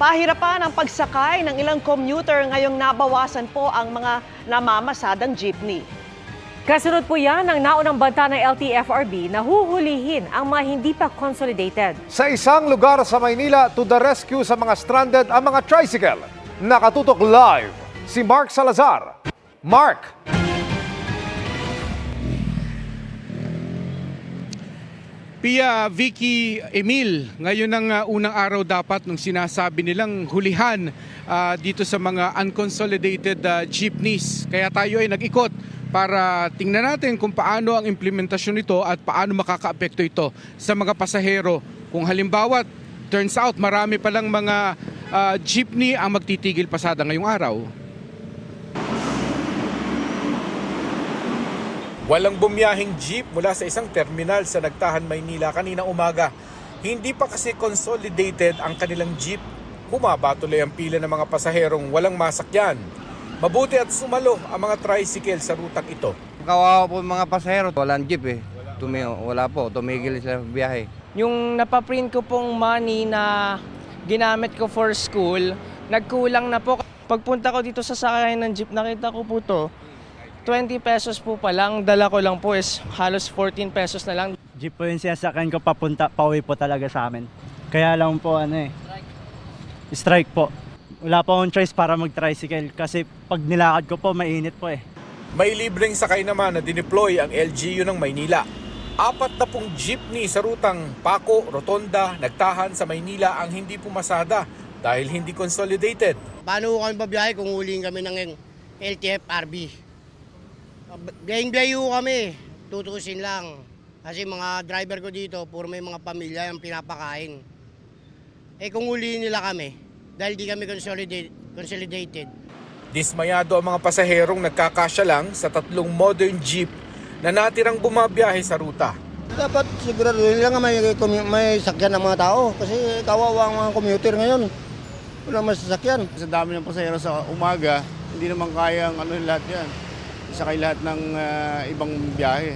Pahirapan ang pagsakay ng ilang commuter ngayong nabawasan po ang mga namamasadang jeepney. Kasunod po yan ng naunang banta ng LTFRB na huhulihin ang mga hindi pa consolidated. Sa isang lugar sa Maynila, to the rescue sa mga stranded ang mga tricycle. Nakatutok live si Mark Salazar. Mark! Pia, Vicky, Emil, ngayon ang unang araw dapat nung sinasabi nilang hulihan dito sa mga unconsolidated jeepneys. Kaya tayo ay nag-ikot para tingnan natin kung paano ang implementasyon nito at paano makakaapekto ito sa mga pasahero. Kung halimbawa, turns out marami palang mga jeepney ang magtitigil pasada ngayong araw. Walang bumiyahing jeep mula sa isang terminal sa Nagtahan, Maynila kanina umaga. Hindi pa kasi consolidated ang kanilang jeep. Humaba tuloy ang pila ng mga pasaherong walang masakyan. Mabuti at sumalo ang mga tricycle sa rutang ito. Kawawa po mga pasahero, walang jeep eh. Wala po, tumigil sa biyahe. Yung napaprint ko pong money na ginamit ko for school, nagkulang na po. Pagpunta ko dito sa sakayan ng jeep, nakita ko po to, 20 pesos po pa lang, dala ko lang po is halos 14 pesos na lang. Jeep po yung sinasakyan ko pauwi po talaga sa amin. Kaya lang po strike po. Wala po akong choice para mag-tricycle kasi pag nilakad ko po, mainit po eh. May libreng sakay naman na dineploy ang LGU ng Maynila. 40 jeepney sa rutang Paco, Rotonda, Nagtahan sa Maynila ang hindi pumasada dahil hindi consolidated. Paano kami babiyahe kung huling kami ng LTFRB? Biyahing-biyahe kami, tutusin lang. Kasi mga driver ko dito, puro may mga pamilya yung pinapakain. Kung huliin nila kami, dahil di kami consolidated. Dismayado ang mga pasaherong nagkakasya lang sa 3 modern jeep na natirang bumabiyahe sa ruta. Dapat siguraduhin lang may sakyan ng mga tao. Kasi kawawa ang mga commuter ngayon. Wala masasakyan. Sa dami ng pasahero sa umaga, hindi naman kayang lahat yan. Isakay lahat ng ibang biyahe.